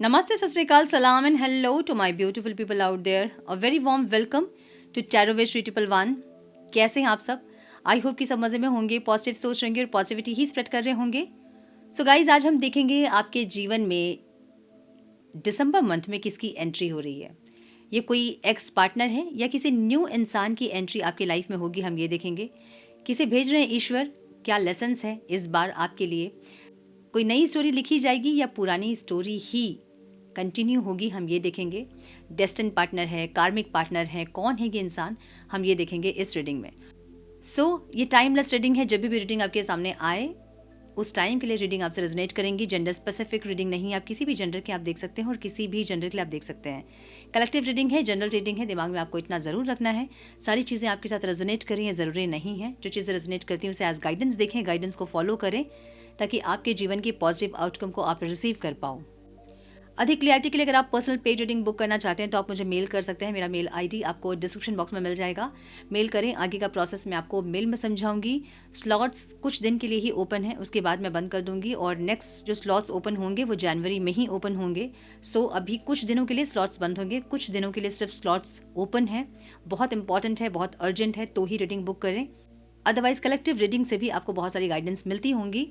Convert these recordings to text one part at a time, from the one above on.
Namaste, Sat Sri Akal, Salam and hello to my beautiful people out there. A very warm welcome to Tarot Wish 311. कैसे हैं आप सब? I hope कि सब मज़े में होंगे, पॉजिटिव सोच रहेंगे और पॉजिटिविटी ही स्प्रेड कर रहे होंगे. सो गाइज, आज हम देखेंगे आपके जीवन में दिसंबर मंथ में किसकी एंट्री हो रही है. ये कोई एक्स पार्टनर है या किसी न्यू इंसान की एंट्री आपकी लाइफ में होगी, हम ये देखेंगे. किसे भेज रहे हैं ईश्वर, क्या लेसन्स है इस बार आपके लिए. कोई नई स्टोरी लिखी जाएगी या पुरानी स्टोरी ही कंटिन्यू होगी, हम ये देखेंगे. डेस्टिन पार्टनर है, कार्मिक पार्टनर है, कौन है ये इंसान, हम ये देखेंगे इस रीडिंग में. ये टाइमलेस रीडिंग है. जब भी रीडिंग आपके सामने आए उस टाइम के लिए रीडिंग आपसे रेजोनेट करेंगी. जेंडर स्पेसिफिक रीडिंग नहीं, आप किसी भी जेंडर के आप देख सकते हैं और किसी भी जेंडर के लिए आप देख सकते हैं. कलेक्टिव रीडिंग है, जनरल रीडिंग है. दिमाग में आपको इतना ज़रूर रखना है, सारी चीज़ें आपके साथ रेजोनेट करें ये ज़रूरी नहीं है. जो चीज़ें रेजोनेट करती हैं उसे एज गाइडेंस देखें, गाइडेंस को फॉलो करें ताकि आपके जीवन के पॉजिटिव आउटकम को आप रिसीव कर पाओ. अधिक क्लियरिटी के लिए अगर आप पर्सनल पेज रीडिंग बुक करना चाहते हैं तो आप मुझे मेल कर सकते हैं. मेरा मेल आईडी आपको डिस्क्रिप्शन बॉक्स में मिल जाएगा. मेल करें. आगे का प्रोसेस मैं आपको मेल में समझाऊंगी. स्लॉट्स कुछ दिन के लिए ही ओपन है, उसके बाद मैं बंद कर दूंगी और नेक्स्ट जो स्लॉट्स ओपन होंगे वो जनवरी में ही ओपन होंगे. अभी कुछ दिनों के लिए स्लॉट्स बंद होंगे, कुछ दिनों के लिए सिर्फ स्लॉट्स ओपन है. बहुत इंपॉर्टेंट है, बहुत अर्जेंट है तो ही रीडिंग बुक करें. अदरवाइज कलेक्टिव रीडिंग से भी आपको बहुत सारी गाइडेंस मिलती होंगी.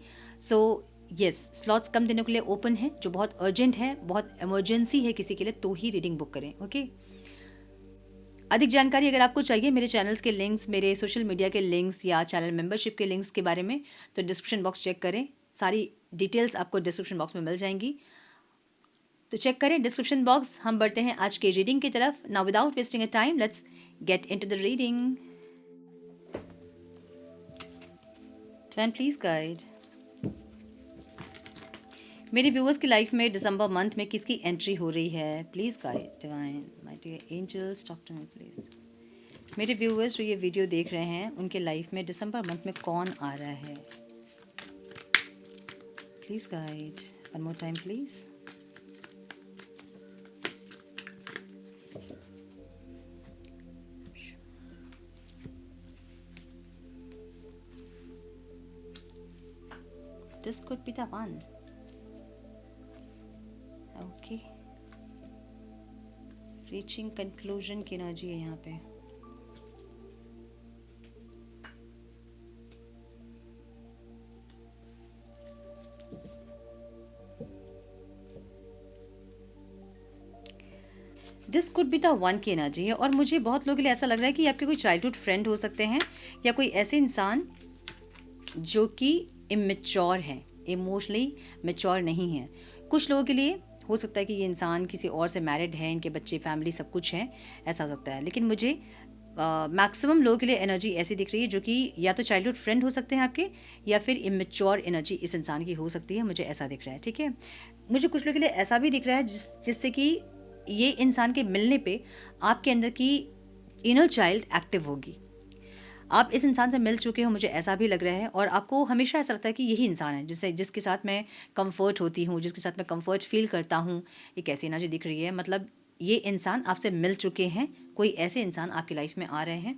यस, स्लॉट्स कम दिनों के लिए ओपन है. जो बहुत अर्जेंट है, बहुत इमरजेंसी है किसी के लिए तो ही रीडिंग बुक करें. ओके. अधिक जानकारी अगर आपको चाहिए, मेरे चैनल्स के लिंक्स, मेरे सोशल मीडिया के लिंक्स या चैनल मेंबरशिप के लिंक्स के बारे में, तो डिस्क्रिप्शन बॉक्स चेक करें. सारी डिटेल्स आपको डिस्क्रिप्शन बॉक्स में मिल जाएंगी, तो चेक करें डिस्क्रिप्शन बॉक्स. हम बढ़ते हैं आज के रीडिंग की तरफ. Now without wasting a time, let's get into the reading. Divine please guide. मेरे व्यूअर्स की लाइफ में दिसंबर मंथ में किसकी एंट्री हो रही है, please guide. Divine my dear angels, talk to me please. मेरे व्यूअर्स जो ये वीडियो देख रहे हैं उनके लाइफ में दिसंबर मंथ में कौन आ रहा है, please guide. One more time please. This could be the one. Okay, reaching conclusion की एनर्जी है यहाँ पे. This could be the one की एनर्जी है और मुझे बहुत लोगों के लिए ऐसा लग रहा है कि आपके कोई चाइल्डहुड फ्रेंड हो सकते हैं या कोई ऐसे इंसान जो कि इमेच्योर हैं, इमोशनली मैच्योर नहीं है. कुछ लोगों के लिए हो सकता है कि ये इंसान किसी और से मैरिड है, इनके बच्चे, फैमिली सब कुछ है, ऐसा हो सकता है. लेकिन मुझे मैक्सिमम लोगों के लिए एनर्जी ऐसी दिख रही है जो कि या तो चाइल्डहुड फ्रेंड हो सकते हैं आपके या फिर इमेच्योर एनर्जी इस इंसान की हो सकती है. मुझे ऐसा दिख रहा है. ठीक है. मुझे कुछ लोगों के लिए ऐसा भी दिख रहा है जिससे कि ये इंसान के मिलने पे आपके अंदर की इनर चाइल्ड एक्टिव होगी. आप इस इंसान से मिल चुके हो, मुझे ऐसा भी लग रहा है, और आपको हमेशा ऐसा लगता है कि यही इंसान है जिसके साथ मैं कंफर्ट होती हूँ, जिसके साथ मैं कंफर्ट फील करता हूँ. एक ऐसी एनर्जी दिख रही है, मतलब ये इंसान आपसे मिल चुके हैं, कोई ऐसे इंसान आपकी लाइफ में आ रहे हैं,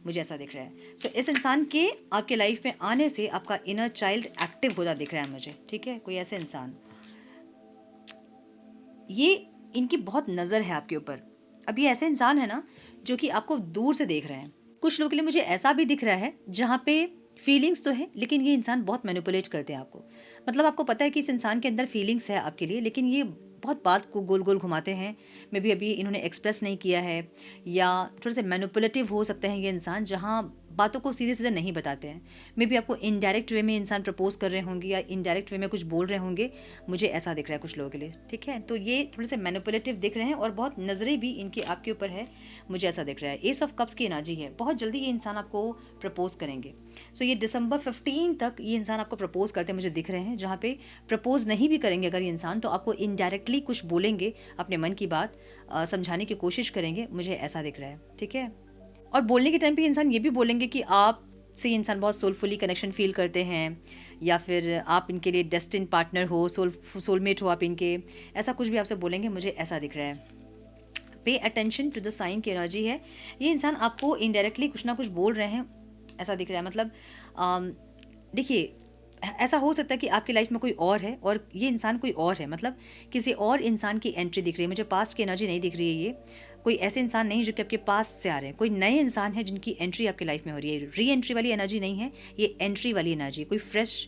मुझे ऐसा दिख रहा है. इस इंसान के आपके लाइफ में आने से आपका इनर चाइल्ड एक्टिव होता दिख रहा है मुझे. ठीक है. कोई ऐसे इंसान, ये इनकी बहुत नज़र है आपके ऊपर. अब ये ऐसे इंसान है ना जो कि आपको दूर से देख रहे हैं. कुछ लोगों के लिए मुझे ऐसा भी दिख रहा है जहाँ पे फीलिंग्स तो है लेकिन ये इंसान बहुत मैनिपुलेट करते हैं आपको. मतलब आपको पता है कि इस इंसान के अंदर फीलिंग्स है आपके लिए, लेकिन ये बहुत बात को गोल गोल घुमाते हैं. मे बी अभी इन्होंने एक्सप्रेस नहीं किया है, या थोड़े से मैनिपुलेटिव हो सकते हैं ये इंसान, जहाँ बातों को सीधे सीधे नहीं बताते हैं. मे बी आपको इनडायरेक्ट वे में इंसान प्रपोज कर रहे होंगे या इनडायरेक्ट वे में कुछ बोल रहे होंगे, मुझे ऐसा दिख रहा है कुछ लोगों के लिए. ठीक है. तो ये थोड़े से मैनिपुलेटिव दिख रहे हैं और बहुत नज़रें भी इनकी आपके ऊपर है, मुझे ऐसा दिख रहा है. एस ऑफ कप्स की एनर्जी है. बहुत जल्दी ये इंसान आपको प्रपोज करेंगे. ये दिसंबर 15 तक ये इंसान आपको प्रपोज करते मुझे दिख रहे हैं. जहाँ पे प्रपोज नहीं भी करेंगे अगर ये इंसान, तो आपको इनडायरेक्टली कुछ बोलेंगे, अपने मन की बात समझाने की कोशिश करेंगे, मुझे ऐसा दिख रहा है. ठीक है. और बोलने के टाइम पे इंसान ये भी बोलेंगे कि आप से इंसान बहुत सोलफुली कनेक्शन फील करते हैं, या फिर आप इनके लिए डेस्टिन पार्टनर हो, सोलमेट हो आप इनके, ऐसा कुछ भी आपसे बोलेंगे, मुझे ऐसा दिख रहा है. Pay attention to the sign की एनर्जी है. ये इंसान आपको इनडायरेक्टली कुछ ना कुछ बोल रहे हैं, ऐसा दिख रहा है. मतलब देखिए, ऐसा हो सकता है कि आपकी लाइफ में कोई और है और ये इंसान कोई और है, मतलब किसी और इंसान की एंट्री दिख रही है। मुझे पास्ट की एनर्जी नहीं दिख रही है। ये कोई ऐसे इंसान नहीं जो कि आपके पास्ट से आ रहे हैं, कोई नए इंसान है जिनकी एंट्री आपकी लाइफ में हो रही है। री एंट्री वाली एनर्जी नहीं है, ये एंट्री वाली एनर्जी, कोई फ्रेश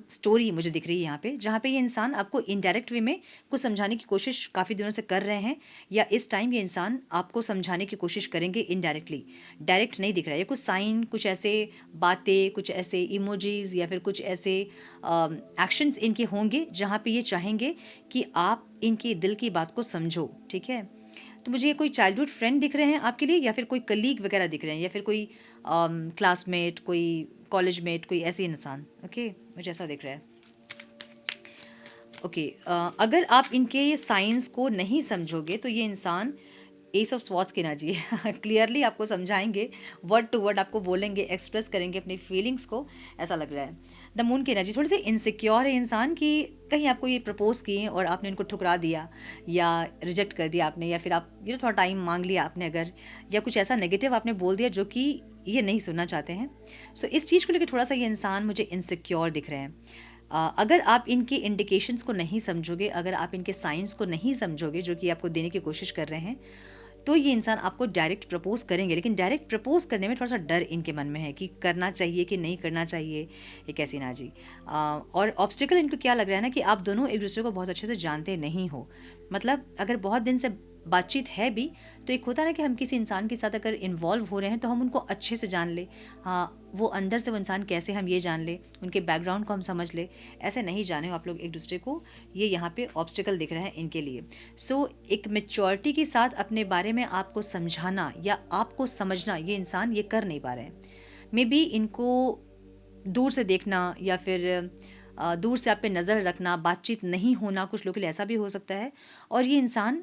स्टोरी मुझे दिख रही है यहाँ पे, जहाँ पे ये इंसान आपको इनडायरेक्ट वे में कुछ समझाने की कोशिश काफ़ी दिनों से कर रहे हैं, या इस टाइम ये इंसान आपको समझाने की कोशिश करेंगे इनडायरेक्टली। डायरेक्ट नहीं दिख रहा है, ये कुछ साइन, कुछ ऐसे बातें, कुछ ऐसे इमोजीज या फिर कुछ ऐसे एक्शंस इनके होंगे जहाँ पे ये चाहेंगे कि आप इनके दिल की बात को समझो। ठीक है, तो मुझे ये कोई चाइल्डहुड फ्रेंड दिख रहे हैं आपके लिए, या फिर कोई कलीग वगैरह दिख रहे हैं, या फिर कोई क्लासमेट, कोई कॉलेज मेट, कोई ऐसे इंसान। ओके, मुझे ऐसा दिख रहा है। ओके, अगर आप इनके ये साइंस को नहीं समझोगे तो ये इंसान एस ऑफ स्वॉर्ड्स की एनर्जी है। क्लियरली आपको समझाएंगे, वर्ड टू वर्ड आपको बोलेंगे, एक्सप्रेस करेंगे अपनी फीलिंग्स को, ऐसा लग रहा है। द मून की एनर्जी, थोड़ी सी इनसिक्योर है इंसान कि कहीं आपको ये प्रपोज किए और आपने इनको ठुकरा दिया या रिजेक्ट कर दिया आपने, या फिर आप थोड़ा टाइम मांग लिया आपने अगर, या कुछ ऐसा नेगेटिव आपने बोल दिया जो कि ये नहीं सुनना चाहते हैं। सो इस चीज़ को लेकर थोड़ा सा ये इंसान मुझे इनसिक्योर दिख रहे हैं। अगर आप इनके इंडिकेशंस को नहीं समझोगे, अगर आप इनके साइंस को नहीं समझोगे जो कि आपको देने की कोशिश कर रहे हैं, तो ये इंसान आपको डायरेक्ट प्रपोज करेंगे। लेकिन डायरेक्ट प्रपोज करने में थोड़ा सा डर इनके मन में है कि करना चाहिए कि नहीं करना चाहिए, एक ऐसी ना जी। और ऑब्स्टिकल इनको क्या लग रहा है ना कि आप दोनों एक दूसरे को बहुत अच्छे से जानते नहीं हो। मतलब अगर बहुत दिन से बातचीत है भी, तो एक होता है ना कि हम किसी इंसान के साथ अगर इन्वॉल्व हो रहे हैं तो हम उनको अच्छे से जान ले, हाँ वो अंदर से वो इंसान कैसे हम ये जान ले, उनके बैकग्राउंड को हम समझ ले। ऐसे नहीं जाने हो आप लोग एक दूसरे को, ये यहाँ पे ऑब्स्टिकल दिख रहा है इनके लिए। सो एक मेच्योरिटी के साथ अपने बारे में आपको समझाना या आपको समझना, ये इंसान ये कर नहीं पा रहे हैं। मे बी इनको दूर से देखना या फिर दूर से आप पे नज़र रखना, बातचीत नहीं होना, कुछ लोगों के लिए ऐसा भी हो सकता है। और ये इंसान,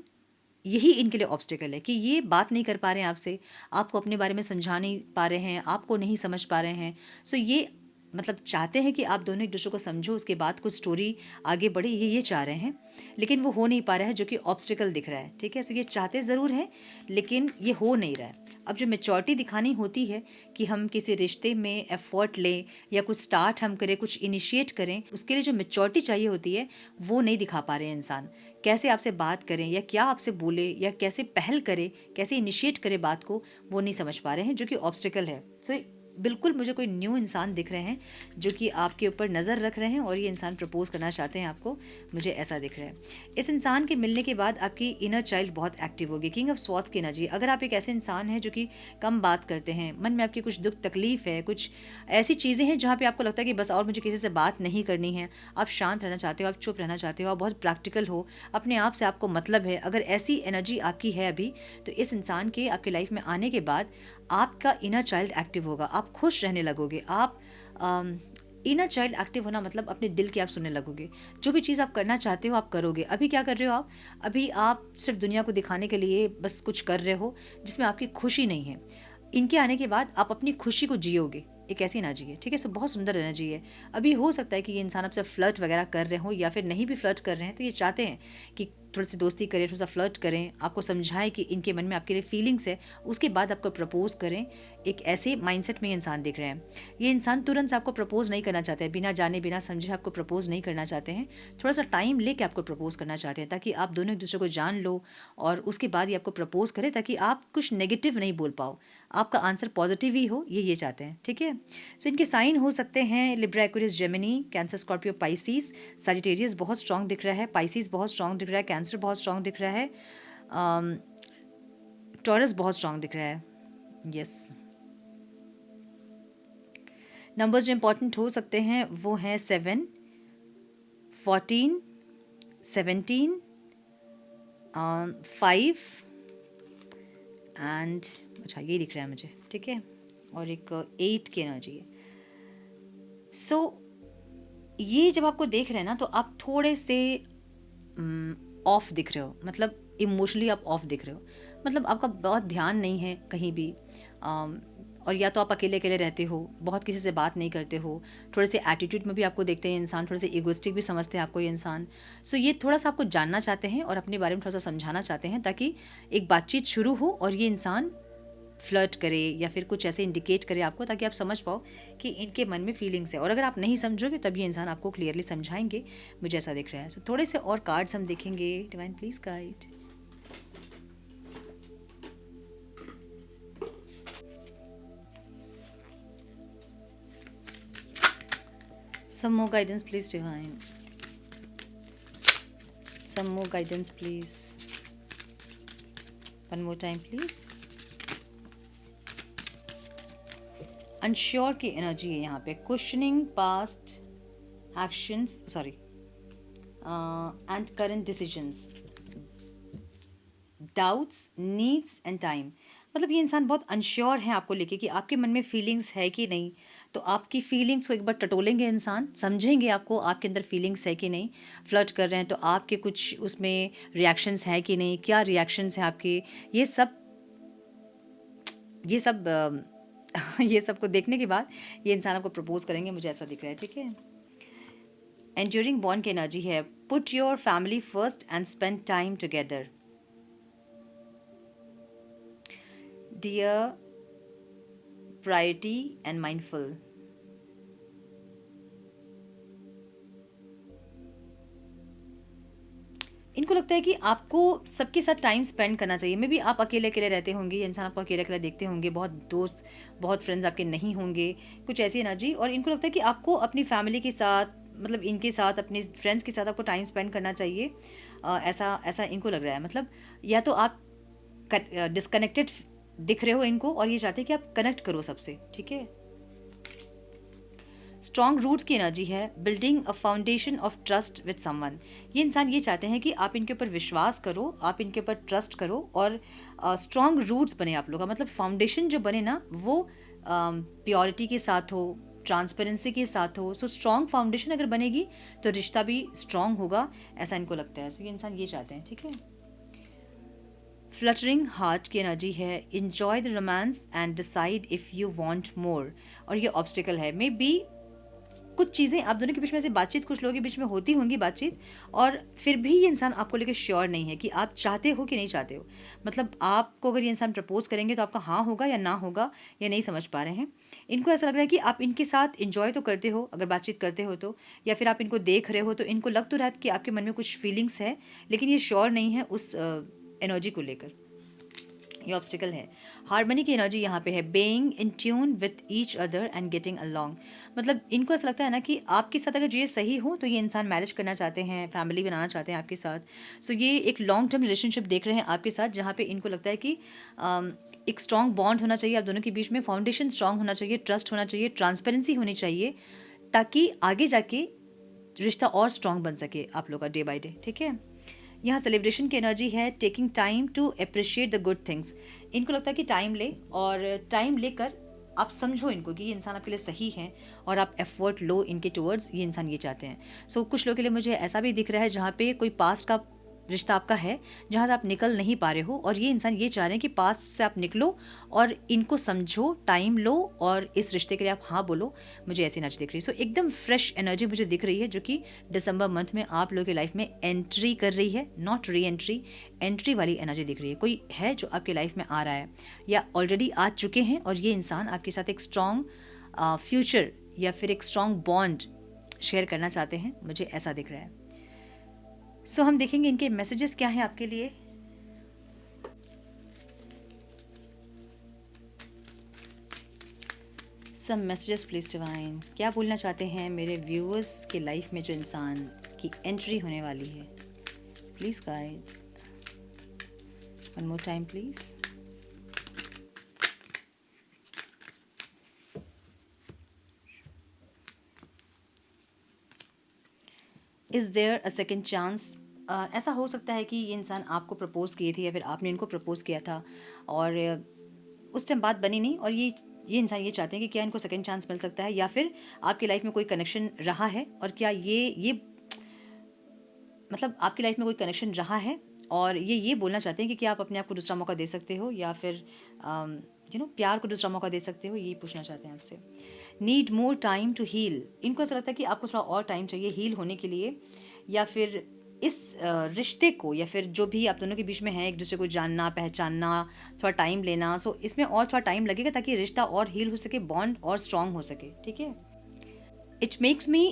यही इनके लिए ऑब्स्टिकल है कि ये बात नहीं कर पा रहे हैं आपसे, आपको अपने बारे में समझा नहीं पा रहे हैं, आपको नहीं समझ पा रहे हैं। सो ये मतलब चाहते हैं कि आप दोनों एक दूसरे को समझो, उसके बाद कुछ स्टोरी आगे बढ़े, ये चाह रहे हैं, लेकिन वो हो नहीं पा रहा है, जो कि ऑब्स्टिकल दिख रहा है। ठीक है, सो ये चाहते ज़रूर हैं लेकिन ये हो नहीं रहा है। अब जो मेच्योरिटी दिखानी होती है कि हम किसी रिश्ते में एफर्ट लें या कुछ स्टार्ट हम करें, कुछ इनिशिएट करें, उसके लिए जो मेच्योरिटी चाहिए होती है वो नहीं दिखा पा रहे हैं इंसान। कैसे आपसे बात करें या क्या आपसे बोले या कैसे पहल करे, कैसे इनिशिएट करे बात को, वो नहीं समझ पा रहे हैं, जो कि ऑब्स्टिकल है। सो बिल्कुल मुझे कोई न्यू इंसान दिख रहे हैं जो कि आपके ऊपर नज़र रख रहे हैं और ये इंसान प्रपोज करना चाहते हैं आपको, मुझे ऐसा दिख रहा है। इस इंसान के मिलने के बाद आपकी इनर चाइल्ड बहुत एक्टिव होगी। किंग ऑफ स्वॉर्ड्स की एनर्जी, अगर आप एक ऐसे इंसान हैं जो कि कम बात करते हैं, मन में आपकी कुछ दुख तकलीफ है, कुछ ऐसी चीज़ें हैं जहाँ पे आपको लगता है कि बस और मुझे किसी से बात नहीं करनी है, आप शांत रहना चाहते हो, आप चुप रहना चाहते हो, आप बहुत प्रैक्टिकल हो, अपने आप से आपको मतलब है, अगर ऐसी एनर्जी आपकी है अभी, तो इस इंसान के आपके लाइफ में आने के बाद आपका इनर चाइल्ड एक्टिव होगा, आप खुश रहने लगोगे। आप इनर चाइल्ड एक्टिव होना मतलब अपने दिल की आप सुनने लगोगे, जो भी चीज़ आप करना चाहते हो आप करोगे। अभी क्या कर रहे हो आप? अभी आप सिर्फ दुनिया को दिखाने के लिए बस कुछ कर रहे हो जिसमें आपकी खुशी नहीं है। इनके आने के बाद आप अपनी खुशी को जियोगे, एक ऐसी एनर्जी है। ठीक है, सो बहुत सुंदर एनर्जी है। अभी हो सकता है कि ये इंसान आपसे फ्लर्ट वगैरह कर रहे हो, या फिर नहीं भी फ्लर्ट कर रहे हैं तो ये चाहते हैं कि थोड़ी सी दोस्ती करें, थोड़ा सा फ्लर्ट करें, आपको समझाएं कि इनके मन में आपके लिए फीलिंग्स है, उसके बाद आपको प्रपोज करें। एक ऐसे माइंडसेट में ये इंसान दिख रहे हैं। ये इंसान तुरंत से आपको प्रपोज नहीं करना चाहते हैं, बिना जाने बिना समझे आपको प्रपोज नहीं करना चाहते हैं, थोड़ा सा टाइम लेके आपको प्रपोज करना चाहते हैं, ताकि आप दोनों एक दूसरे को जान लो और उसके बाद ये आपको प्रपोज करें, ताकि आप कुछ नेगेटिव नहीं बोल पाओ, आपका आंसर पॉजिटिव ही हो, ये चाहते हैं। ठीक है, सो इनके साइन हो सकते हैं Libra, Aquarius, Gemini, cancer, Scorpio, Pisces, Sagittarius बहुत स्ट्रॉन्ग दिख रहा है, पाइसिस बहुत स्ट्रॉन्ग दिख रहा है, कैंसर बहुत स्ट्रॉन्ग दिख रहा है, टॉरस बहुत स्ट्रॉन्ग दिख रहा है। यस, नंबर्स जो इंपॉर्टेंट हो सकते हैं वो हैं 7, 14, 17, 5 एंड अच्छा ये दिख रहा है मुझे। ठीक है, और एक 8 की एनर्जी है। सो ये जब आपको देख रहे हैं ना तो आप थोड़े से ऑफ दिख रहे हो, मतलब इमोशनली आप ऑफ दिख रहे हो, मतलब आपका बहुत ध्यान नहीं है कहीं भी, और या तो आप अकेले अकेले रहते हो, बहुत किसी से बात नहीं करते हो, थोड़े से एटीट्यूड में भी आपको देखते हैं इंसान, थोड़े से इगोइस्टिक भी समझते हैं आपको ये इंसान। सो ये थोड़ा सा आपको जानना चाहते हैं और अपने बारे में थोड़ा सा समझाना चाहते हैं, ताकि एक बातचीत शुरू हो और ये इंसान फ्लर्ट करे या फिर कुछ ऐसे इंडिकेट करे आपको, ताकि आप समझ पाओ कि इनके मन में फीलिंग्स है। और अगर आप नहीं समझोगे तब ये इंसान आपको क्लियरली समझाएंगे, मुझे ऐसा दिख रहा है। तो थोड़े से और कार्ड्स हम देखेंगे। Divine please guide. Some more guidance, please, Divine. Some more guidance, please. One more time, please. Unsure की एनर्जी है यहाँ पे। Questioning past actions, sorry, and current decisions, doubts, needs and time. मतलब ये इंसान बहुत अनश्योर है आपको लेके कि आपके मन में फीलिंग्स है कि नहीं। तो आपकी फीलिंग्स को एक बार टटोलेंगे इंसान, समझेंगे आपको आपके अंदर फीलिंग्स है कि नहीं। फ्लर्ट कर रहे हैं तो आपके कुछ उसमें रिएक्शंस है कि नहीं, क्या रिएक्शंस हैं आपके, ये सब ये सब को देखने के बाद ये इंसान आपको प्रपोज करेंगे, मुझे ऐसा दिख रहा है। ठीक है, एंड्यूरिंग बॉन्ड की एनर्जी है। Put your family first and spend time together. Dear priority and mindful. इनको लगता है कि आपको सबके साथ टाइम स्पेंड करना चाहिए। मे बी आप अकेले अकेले रहते होंगे, इंसान आपको अकेले अकेले देखते होंगे, बहुत दोस्त, बहुत फ्रेंड्स आपके नहीं होंगे, कुछ ऐसी एनर्जी। और इनको लगता है कि आपको अपनी फैमिली के साथ, मतलब इनके साथ, अपने फ्रेंड्स के साथ आपको टाइम स्पेंड करना चाहिए। ऐसा ऐसा इनको लग रहा है। मतलब या तो आप डिस्कनेक्टेड दिख रहे हो इनको, और ये चाहते हैं कि आप कनेक्ट करो सबसे। ठीक है, स्ट्रॉन्ग रूट्स की एनर्जी है। Building a foundation of trust with someone. ये इंसान ये चाहते हैं कि आप इनके ऊपर विश्वास करो, आप इनके ऊपर ट्रस्ट करो, और स्ट्रॉन्ग रूट्स बने आप लोग का। मतलब फाउंडेशन जो बने ना, वो प्योरिटी के साथ हो, ट्रांसपेरेंसी के साथ हो। सो स्ट्रॉन्ग फाउंडेशन अगर बनेगी तो रिश्ता भी स्ट्रॉन्ग होगा, ऐसा इनको लगता है। सो ये इंसान ये चाहते हैं। ठीक है, फ्लटरिंग हार्ट की एनर्जी है। Enjoy the romance and decide if you want more. और ये ऑब्स्टिकल है। मे बी कुछ चीज़ें आप दोनों के बीच में ऐसी बातचीत, कुछ लोगों के बीच में होती होंगी बातचीत, और फिर भी ये इंसान आपको लेकर श्योर नहीं है कि आप चाहते हो कि नहीं चाहते हो। मतलब आपको अगर ये इंसान प्रपोज करेंगे तो आपका हाँ होगा या ना होगा, या नहीं समझ पा रहे हैं। इनको ऐसा लग रहा है कि आप इनके साथ इंजॉय तो करते हो अगर बातचीत करते हो तो, या फिर आप इनको देख रहे हो तो इनको लग तो रहा है कि आपके मन में कुछ फीलिंग्स है, लेकिन ये श्योर नहीं है उस एनर्जी को लेकर। ये ऑब्स्टिकल है। हार्मनी की एनर्जी यहाँ पे है। Being in tune with each other and getting along. मतलब इनको ऐसा लगता है ना कि आपके साथ अगर ये सही हो तो ये इंसान मैरिज करना चाहते हैं, फैमिली बनाना चाहते हैं आपके साथ। सो ये एक लॉन्ग टर्म रिलेशनशिप देख रहे हैं आपके साथ, जहाँ पे इनको लगता है कि एक स्ट्रॉन्ग बॉन्ड होना चाहिए आप दोनों के बीच में, फाउंडेशन स्ट्रॉन्ग होना चाहिए, ट्रस्ट होना चाहिए, ट्रांसपेरेंसी होनी चाहिए, ताकि आगे जाके रिश्ता और स्ट्रॉन्ग बन सके आप लोग का डे बाय डे। ठीक है, यहाँ सेलिब्रेशन की एनर्जी है। Taking time to appreciate the good things. इनको लगता है कि टाइम ले, और टाइम लेकर आप समझो इनको कि ये इंसान आपके लिए सही है, और आप एफर्ट लो इनके टुवर्ड्स, ये इंसान ये चाहते हैं। सो कुछ लोगों के लिए मुझे ऐसा भी दिख रहा है जहाँ पे कोई पास्ट का रिश्ता आपका है जहाँ से आप निकल नहीं पा रहे हो, और ये इंसान ये चाह रहे हैं कि पास्ट से आप निकलो और इनको समझो, टाइम लो, और इस रिश्ते के लिए आप हाँ बोलो। मुझे ऐसी एनर्जी दिख रही है। सो एकदम फ्रेश एनर्जी मुझे दिख रही है, जो कि दिसंबर मंथ में आप लोगों की लाइफ में एंट्री कर रही है, नॉट री एंट्री, एंट्री वाली एनर्जी दिख रही है। कोई है जो आपकी लाइफ में आ रहा है, या ऑलरेडी आ चुके हैं, और ये इंसान आपके साथ एक स्ट्रॉन्ग फ्यूचर या फिर एक स्ट्रॉन्ग बॉन्ड शेयर करना चाहते हैं, मुझे ऐसा दिख रहा है। सो हम देखेंगे इनके मैसेजेस क्या हैं आपके लिए। Some messages please divine. क्या बोलना चाहते हैं मेरे व्यूअर्स के लाइफ में जो इंसान की एंट्री होने वाली है? Please guide. One more time please. Is there a second chance. ऐसा हो सकता है कि ये इंसान आपको प्रपोज़ किए थे, या फिर आपने इनको प्रपोज़ किया था, और उस टाइम बात बनी नहीं, और ये इंसान ये चाहते हैं कि क्या इनको सेकेंड चांस मिल सकता है, या फिर आपकी लाइफ में कोई कनेक्शन रहा है, और क्या ये मतलब आपकी लाइफ में कोई कनेक्शन रहा है, और ये बोलना चाहते हैं कि क्या आप अपने आप को दूसरा मौका दे सकते हो, या फिर प्यार को दूसरा मौका दे सकते हो, ये पूछना चाहते हैं आपसे। Need more time to heal. इनको ऐसा लगता है कि आपको थोड़ा और टाइम चाहिए हील होने के लिए, या फिर इस रिश्ते को या फिर जो भी आप दोनों के बीच में है, एक दूसरे को जानना, पहचानना, थोड़ा टाइम लेना, सो इसमें और थोड़ा टाइम लगेगा ताकि रिश्ता और हील हो सके, बॉन्ड और स्ट्रांग हो सके, ठीक है। It makes me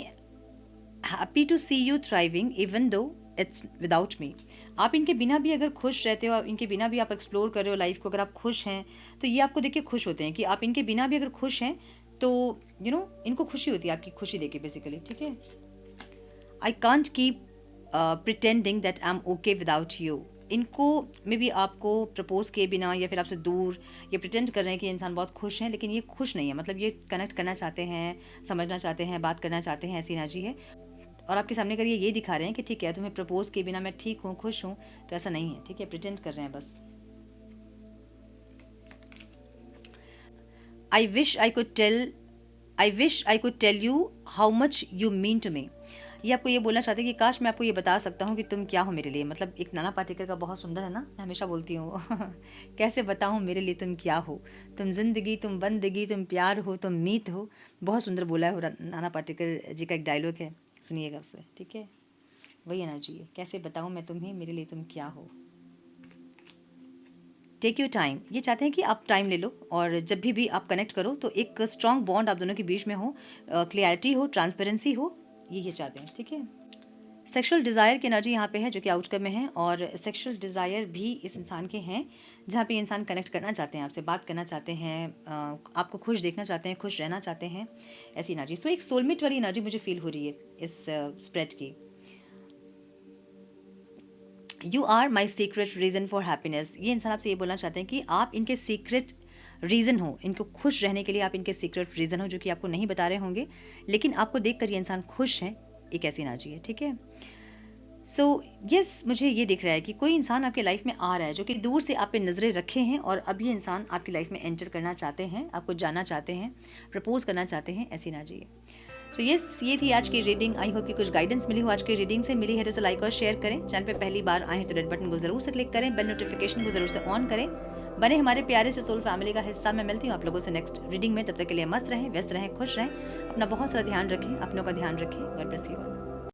happy to see you thriving even though it's without me. आप इनके बिना भी अगर खुश रहते हो, इनके बिना भी आप एक्सप्लोर कर रहे हो लाइफ को, अगर आप खुश हैं तो ये आपको देख के खुश होते हैं कि आप इनके बिना भी अगर खुश हैं तो इनको खुशी होती है आपकी खुशी देख के बेसिकली, ठीक है। I can't keep pretending that I am okay without you. इनको में भी आपको प्रपोज किए बिना या फिर आपसे दूर ये प्रिटेंड कर रहे हैं कि इंसान बहुत खुश हैं, लेकिन ये खुश नहीं है, मतलब ये कनेक्ट करना चाहते हैं, समझना चाहते हैं, बात करना चाहते हैं, ऐसी एनर्जी है। और आपके सामने अगर ये दिखा रहे हैं कि ठीक है तुम्हें प्रपोज किए बिना मैं ठीक हूँ, खुश हूँ, तो ऐसा नहीं है, ठीक है, प्रिटेंड कर रहे हैं बस। I wish I could tell you how much you mean to me. ये आपको ये बोलना चाहते हैं कि काश मैं आपको ये बता सकता हूँ कि तुम क्या हो मेरे लिए। मतलब एक नाना पाटेकर का बहुत सुंदर है ना, मैं हमेशा बोलती हूँ कैसे बताऊँ मेरे लिए तुम क्या हो, तुम जिंदगी, तुम बंदगी, तुम प्यार हो, तुम मीत हो। बहुत सुंदर बोला है नाना पाटेकर जी का एक डायलॉग है, सुनिएगा उससे, ठीक है। वही एनर्जी है, कैसे बताऊँ मैं तुम्हें मेरे लिए तुम क्या हो। टेक यू टाइम, ये चाहते हैं कि आप टाइम ले लो और जब भी आप कनेक्ट करो तो एक स्ट्रांग बॉन्ड आप दोनों के बीच में हो, क्लियरिटी हो, ट्रांसपेरेंसी हो, ये चाहते हैं, ठीक है। सेक्सुअल डिज़ायर की एनर्जी यहाँ पे है जो कि आउटकम में है, और सेक्सुअल डिज़ायर भी इस इंसान के हैं जहाँ पे इंसान कनेक्ट करना चाहते हैं, आपसे बात करना चाहते हैं, आपको खुश देखना चाहते हैं, खुश रहना चाहते हैं, ऐसी एनर्जी। सो एक सोलमेट वाली एनर्जी मुझे फील हो रही है इस स्प्रेड की। You are my secret reason for happiness. ये इंसान आपसे ये बोलना चाहते हैं कि आप इनके सीक्रेट रीज़न हो, इनको खुश रहने के लिए आप इनके सीक्रेट रीज़न हो, जो कि आपको नहीं बता रहे होंगे, लेकिन आपको देखकर ये इंसान खुश है, एक ऐसी एनर्जी है, ठीक है। सो यस, मुझे ये दिख रहा है कि कोई इंसान आपके लाइफ में आ रहा है जो कि दूर से आप पे नज़रें रखे हैं, और अब ये इंसान आपकी लाइफ में एंटर करना चाहते हैं, आपको जानना चाहते हैं, प्रपोज करना चाहते हैं, ऐसी एनर्जी है। सो यस, ये थी आज की रीडिंग। आई होप कि कुछ गाइडेंस मिली हो आज की रीडिंग से। मिली है तो इसे लाइक और शेयर करें। चैनल पे पहली बार आए हैं तो रेड बटन को ज़रूर से क्लिक करें, बेल नोटिफिकेशन को ज़रूर से ऑन करें, बने हमारे प्यारे से सोल फैमिली का हिस्सा। मैं मिलती हूँ आप लोगों से नेक्स्ट रीडिंग में। तब तक के लिए मस्त रहें, व्यस्त रहें, खुश रहें, अपना बहुत सारा ध्यान रखें, अपनों का ध्यान रखें। God bless you all.